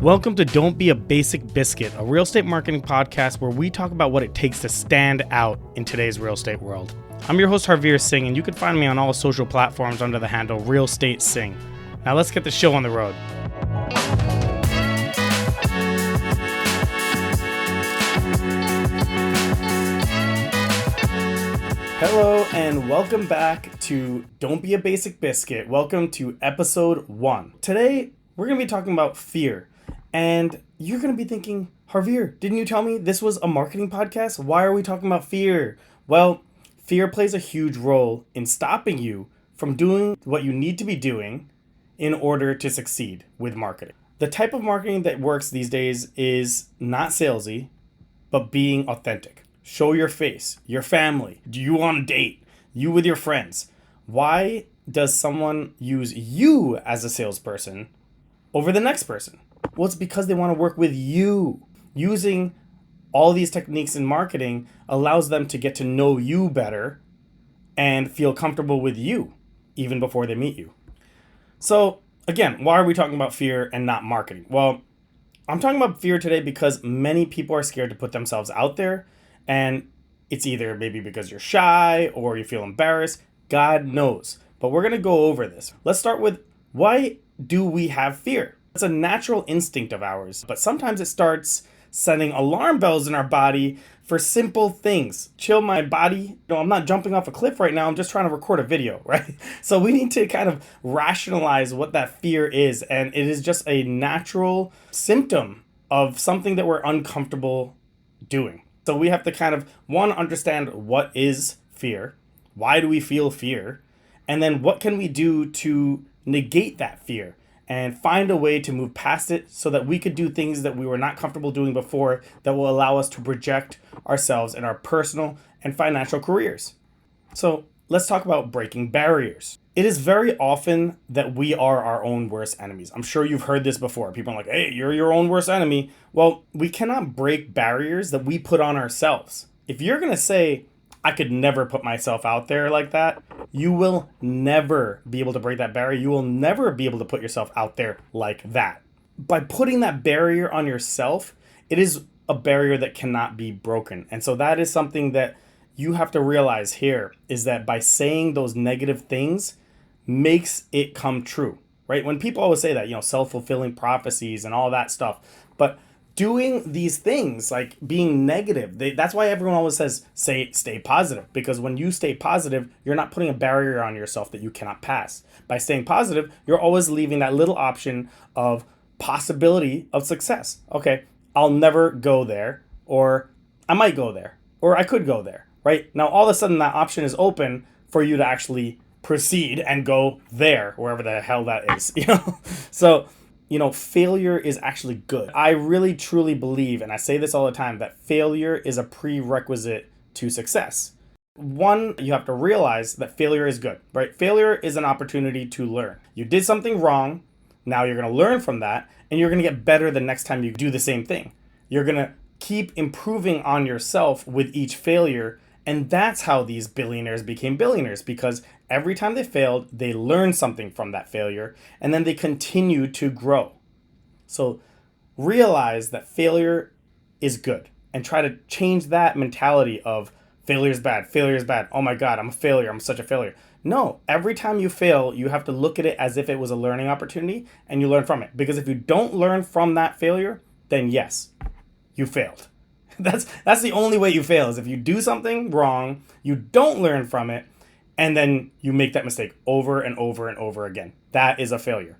Welcome to Don't Be a Basic Biscuit, a real estate marketing podcast where we talk about what it takes to stand out in today's real estate world. I'm your host, Harveer Singh, and you can find me on all social platforms under the handle Real Estate Singh. Now let's get the show on the road. Hello and welcome back to Don't Be a Basic Biscuit. Welcome to episode 1. Today, we're going to be talking about fear. And you're going to be thinking, Harveer, didn't you tell me this was a marketing podcast? Why are we talking about fear? Well, fear plays a huge role in stopping you from doing what you need to be doing in order to succeed with marketing. The type of marketing that works these days is not salesy, but being authentic. Show your face, your family. Do you want a date? You with your friends. Why does someone use you as a salesperson over the next person? Well, it's because they want to work with you. Using all these techniques in marketing allows them to get to know you better and feel comfortable with you even before they meet you. So again, why are we talking about fear and not marketing? Well, I'm talking about fear today because many people are scared to put themselves out there, and it's either maybe because you're shy or you feel embarrassed. God knows. But we're going to go over this. Let's start with, why do we have fear? It's a natural instinct of ours, but sometimes it starts sending alarm bells in our body for simple things. Chill my body. I'm not jumping off a cliff right now. I'm just trying to record a video, right? So we need to kind of rationalize what that fear is. And it is just a natural symptom of something that we're uncomfortable doing. So we have to kind of, one, understand what is fear? Why do we feel fear? And then what can we do to negate that fear and find a way to move past it so that we could do things that we were not comfortable doing before that will allow us to project ourselves in our personal and financial careers. So let's talk about breaking barriers. It is very often that we are our own worst enemies. I'm sure you've heard this before. People are like, hey, you're your own worst enemy. Well, we cannot break barriers that we put on ourselves. If you're going to say, I could never put myself out there like that, you will never be able to break that barrier. You will never be able to put yourself out there like that. By putting that barrier on yourself, it is a barrier that cannot be broken. And so that is something that you have to realize here, is that by saying those negative things makes it come true, right? When people always say that, self-fulfilling prophecies and all that stuff, but doing these things like being negative, that's why everyone always says, stay positive, because when you stay positive, you're not putting a barrier on yourself that you cannot pass. By staying positive, you're always leaving that little option of possibility of success. Okay, I'll never go there, or I might go there, or I could go there, right? Now, all of a sudden that option is open for you to actually proceed and go there, wherever the hell that is, So, failure is actually good. I really truly believe, and I say this all the time, that failure is a prerequisite to success. One, you have to realize that failure is good, right? Failure is an opportunity to learn. You did something wrong. Now you're going to learn from that, and you're going to get better the next time you do the same thing. You're going to keep improving on yourself with each failure. And that's how these billionaires became billionaires, because every time they failed, they learned something from that failure, and then they continued to grow. So realize that failure is good, and try to change that mentality of failure is bad, oh my God, I'm a failure, I'm such a failure. No, every time you fail, you have to look at it as if it was a learning opportunity, and you learn from it. Because if you don't learn from that failure, then yes, you failed. That's the only way you fail, is if you do something wrong, you don't learn from it, and then you make that mistake over and over and over again. That is a failure.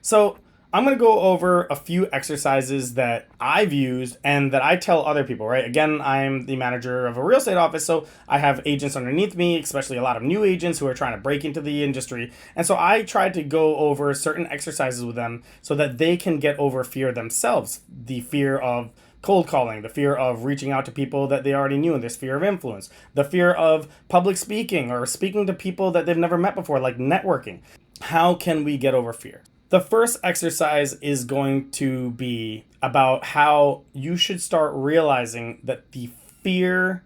So I'm going to go over a few exercises that I've used and that I tell other people, right? Again, I'm the manager of a real estate office, so I have agents underneath me, especially a lot of new agents who are trying to break into the industry. And so I try to go over certain exercises with them so that they can get over fear themselves. The fear of cold calling, the fear of reaching out to people that they already knew, and this fear of influence, the fear of public speaking or speaking to people that they've never met before, like networking. How can we get over fear? The first exercise is going to be about how you should start realizing that the fear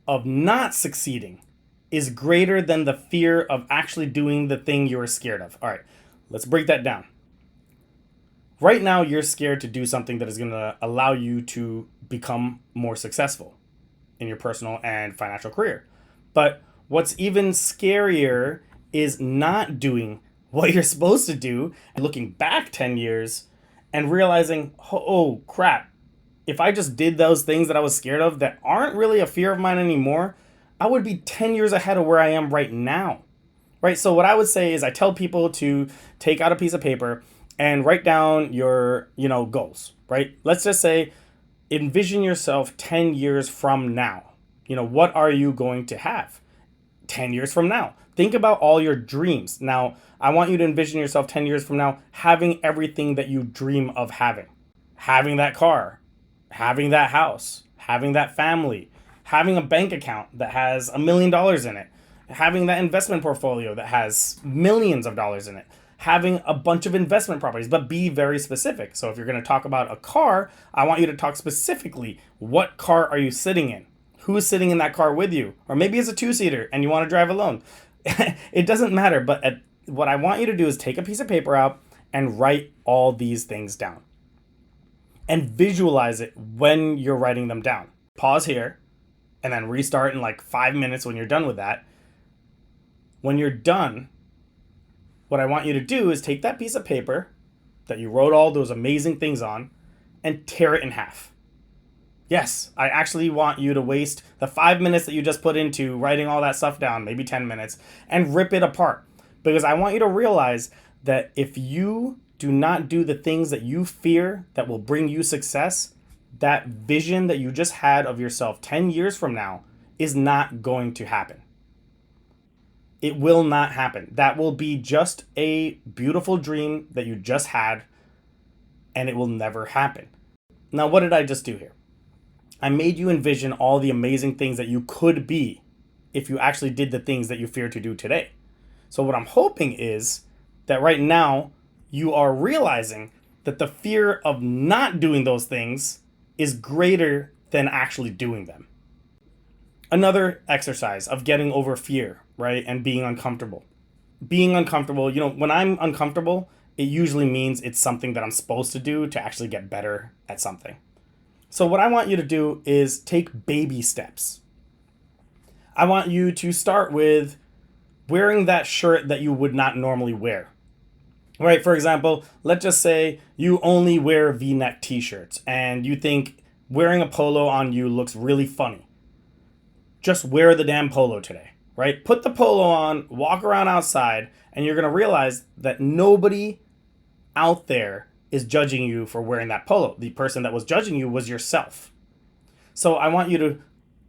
of not succeeding is greater than the fear of actually doing the thing you were scared of. All right, let's break that down. Right now, you're scared to do something that is going to allow you to become more successful in your personal and financial career. But what's even scarier is not doing what you're supposed to do, and looking back 10 years and realizing, oh crap, if I just did those things that I was scared of that aren't really a fear of mine anymore, I would be 10 years ahead of where I am right now. Right? So what I would say is I tell people to take out a piece of paper and write down your, goals, right? Let's just say envision yourself 10 years from now. What are you going to have 10 years from now? Think about all your dreams. Now, I want you to envision yourself 10 years from now having everything that you dream of having. Having that car, having that house, having that family, having a bank account that has $1 million in it, having that investment portfolio that has millions of dollars in it, having a bunch of investment properties, but be very specific. So if you're going to talk about a car, I want you to talk specifically. What car are you sitting in? Who's sitting in that car with you? Or maybe it's a two-seater and you want to drive alone. It doesn't matter, but what I want you to do is take a piece of paper out and write all these things down. And visualize it when you're writing them down. Pause here and then restart in like 5 minutes when you're done with that. When you're done, what I want you to do is take that piece of paper that you wrote all those amazing things on and tear it in half. Yes, I actually want you to waste the 5 minutes that you just put into writing all that stuff down, maybe 10 minutes, and rip it apart. Because I want you to realize that if you do not do the things that you fear that will bring you success, that vision that you just had of yourself 10 years from now is not going to happen. It will not happen. That will be just a beautiful dream that you just had, and it will never happen. Now, what did I just do here? I made you envision all the amazing things that you could be if you actually did the things that you fear to do today. So what I'm hoping is that right now you are realizing that the fear of not doing those things is greater than actually doing them. Another exercise of getting over fear, right? And being uncomfortable. Being uncomfortable, when I'm uncomfortable, it usually means it's something that I'm supposed to do to actually get better at something. So what I want you to do is take baby steps. I want you to start with wearing that shirt that you would not normally wear. Right? For example, let's just say you only wear V-neck t-shirts and you think wearing a polo on you looks really funny. Just wear the damn polo today, right? Put the polo on, walk around outside, and you're going to realize that nobody out there is judging you for wearing that polo. The person that was judging you was yourself. So I want you to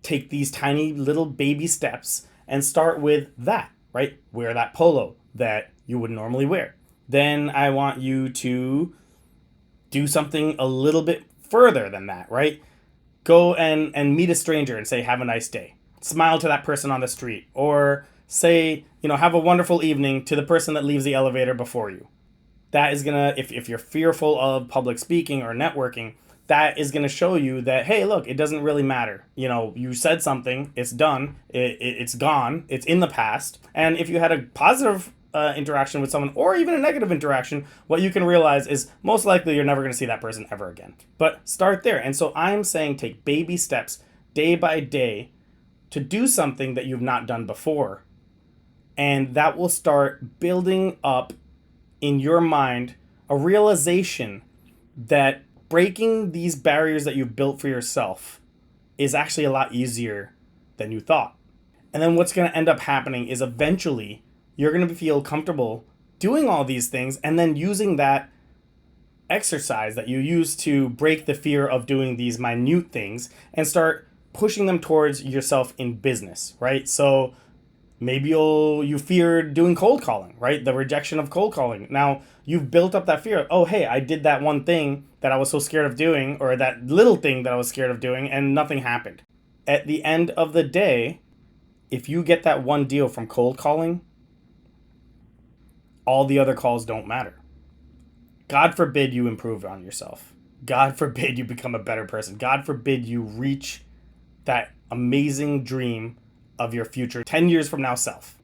take these tiny little baby steps and start with that, right? Wear that polo that you would normally wear. Then I want you to do something a little bit further than that, right? Go and meet a stranger and say, have a nice day. Smile to that person on the street. Or say, have a wonderful evening to the person that leaves the elevator before you. That is going to, if you're fearful of public speaking or networking, that is going to show you that, hey, look, it doesn't really matter. You said something, it's done, it's gone, it's in the past. And if you had a positive interaction with someone or even a negative interaction, what you can realize is most likely you're never going to see that person ever again. But start there. And so I'm saying take baby steps day by day to do something that you've not done before. And that will start building up in your mind a realization that breaking these barriers that you've built for yourself is actually a lot easier than you thought. And then what's going to end up happening is eventually you're going to feel comfortable doing all these things and then using that exercise that you use to break the fear of doing these minute things and start pushing them towards yourself in business, right? So maybe you fear doing cold calling, right? The rejection of cold calling. Now you've built up that fear. Oh, hey, I did that one thing that I was so scared of doing, or that little thing that I was scared of doing, and nothing happened. At the end of the day, if you get that one deal from cold calling, all the other calls don't matter. God forbid you improve on yourself. God forbid you become a better person. God forbid you reach that amazing dream of your future 10 years from now self.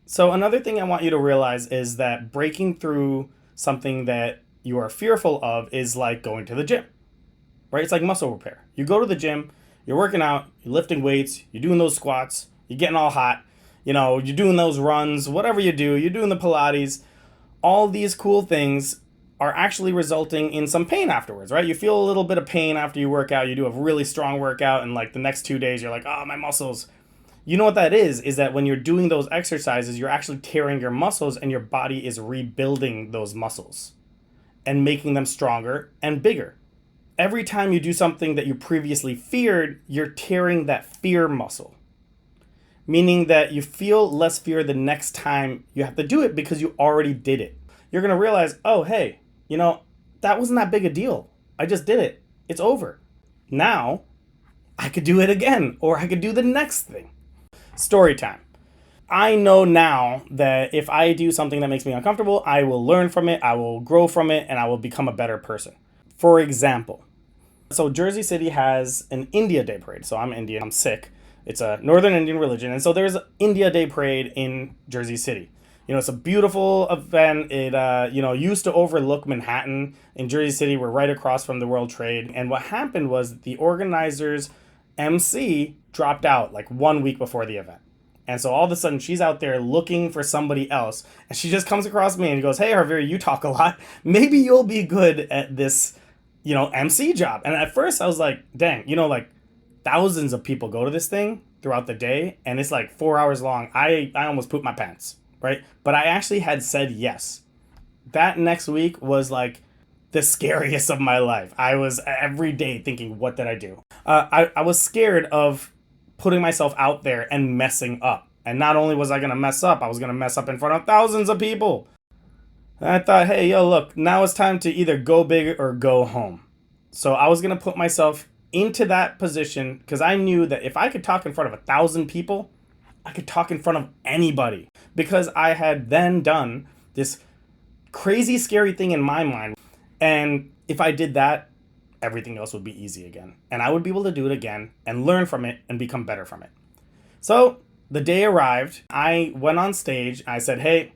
So another thing I want you to realize is that breaking through something that you are fearful of is like going to the gym, right? It's like muscle repair. You go to the gym, you're working out, you're lifting weights, you're doing those squats, you're getting all hot, you're doing those runs, whatever you do, you're doing the Pilates. All these cool things are actually resulting in some pain afterwards, right? You feel a little bit of pain after you work out. You do a really strong workout, and like the next 2 days, you're like, oh, my muscles. You know what that is that when you're doing those exercises, you're actually tearing your muscles and your body is rebuilding those muscles and making them stronger and bigger. Every time you do something that you previously feared, you're tearing that fear muscle, meaning that you feel less fear the next time you have to do it because you already did it. You're going to realize, oh, hey, that wasn't that big a deal. I just did it. It's over. Now I could do it again, or I could do the next thing. Story time. I know now that if I do something that makes me uncomfortable, I will learn from it, I will grow from it, and I will become a better person. For example, so Jersey City has an India Day parade. So I'm Indian, I'm Sikh. It's a Northern Indian religion. And so there's India Day parade in Jersey City. It's a beautiful event. It, used to overlook Manhattan. In Jersey City, we're right across from the World Trade. And what happened was the organizers' MC dropped out like 1 week before the event. And so all of a sudden she's out there looking for somebody else. And she just comes across me and goes, hey, Harveer, you talk a lot. Maybe you'll be good at this, MC job. And at first I was like, dang, like thousands of people go to this thing throughout the day. And it's like 4 hours long. I almost pooped my pants. Right? But I actually had said yes. That next week was like the scariest of my life. I was every day thinking, what did I do? I was scared of putting myself out there and messing up. And not only was I going to mess up, I was going to mess up in front of thousands of people. And I thought, hey, look, now it's time to either go big or go home. So I was going to put myself into that position because I knew that if I could talk in front of 1,000 people, I could talk in front of anybody, because I had then done this crazy, scary thing in my mind. And if I did that, everything else would be easy again. And I would be able to do it again and learn from it and become better from it. So the day arrived. I went on stage. I said, hey,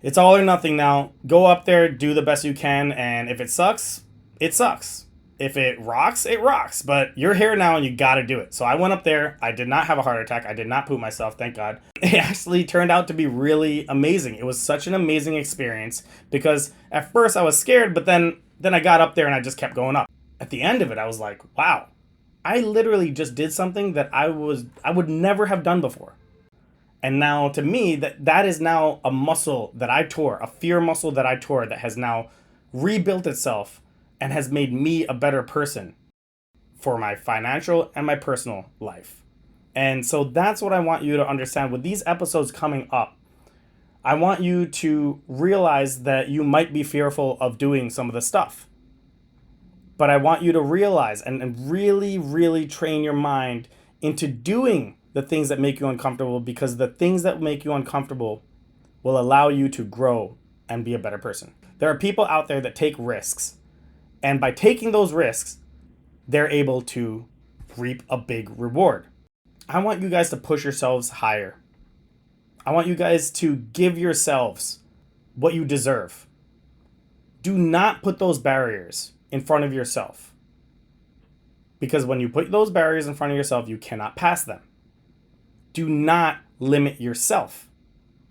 it's all or nothing now. Go up there, do the best you can. And if it sucks, it sucks. If it rocks, it rocks. But you're here now and you got to do it. So I went up there. I did not have a heart attack. I did not poop myself, thank God. It actually turned out to be really amazing. It was such an amazing experience because at first I was scared, but then I got up there and I just kept going up. At the end of it, I was like, wow, I literally just did something that I would never have done before. And now to me, that is now a muscle that I tore, a fear muscle that I tore that has now rebuilt itself and has made me a better person for my financial and my personal life. And so that's what I want you to understand with these episodes coming up. I want you to realize that you might be fearful of doing some of the stuff. But I want you to realize and really, really train your mind into doing the things that make you uncomfortable, because the things that make you uncomfortable will allow you to grow and be a better person. There are people out there that take risks. And by taking those risks, they're able to reap a big reward. I want you guys to push yourselves higher. I want you guys to give yourselves what you deserve. Do not put those barriers in front of yourself. Because when you put those barriers in front of yourself, you cannot pass them. Do not limit yourself.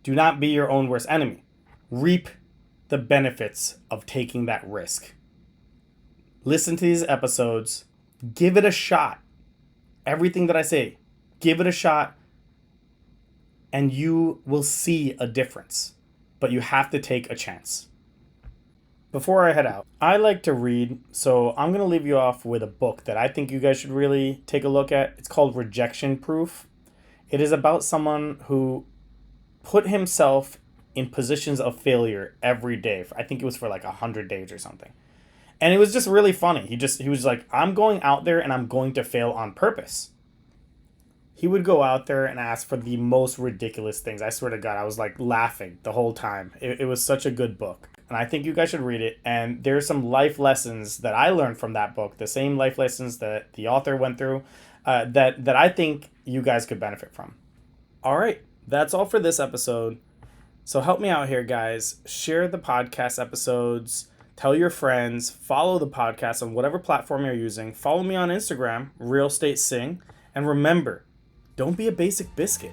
Do not be your own worst enemy. Reap the benefits of taking that risk. Listen to these episodes. Give it a shot. Everything that I say, give it a shot, and you will see a difference. But you have to take a chance. Before I head out, I like to read, so I'm going to leave you off with a book that I think you guys should really take a look at. It's called Rejection Proof. It is about someone who put himself in positions of failure every day. I think it was for like 100 days or something. And it was just really funny. He was like, I'm going out there and I'm going to fail on purpose. He would go out there and ask for the most ridiculous things. I swear to God, I was like laughing the whole time. It was such a good book. And I think you guys should read it. And there's some life lessons that I learned from that book. The same life lessons that the author went through that I think you guys could benefit from. All right. That's all for this episode. So help me out here, guys. Share the podcast episodes, tell your friends, follow the podcast on whatever platform you're using. Follow me on Instagram, Real Estate Sing. And remember, don't be a basic biscuit.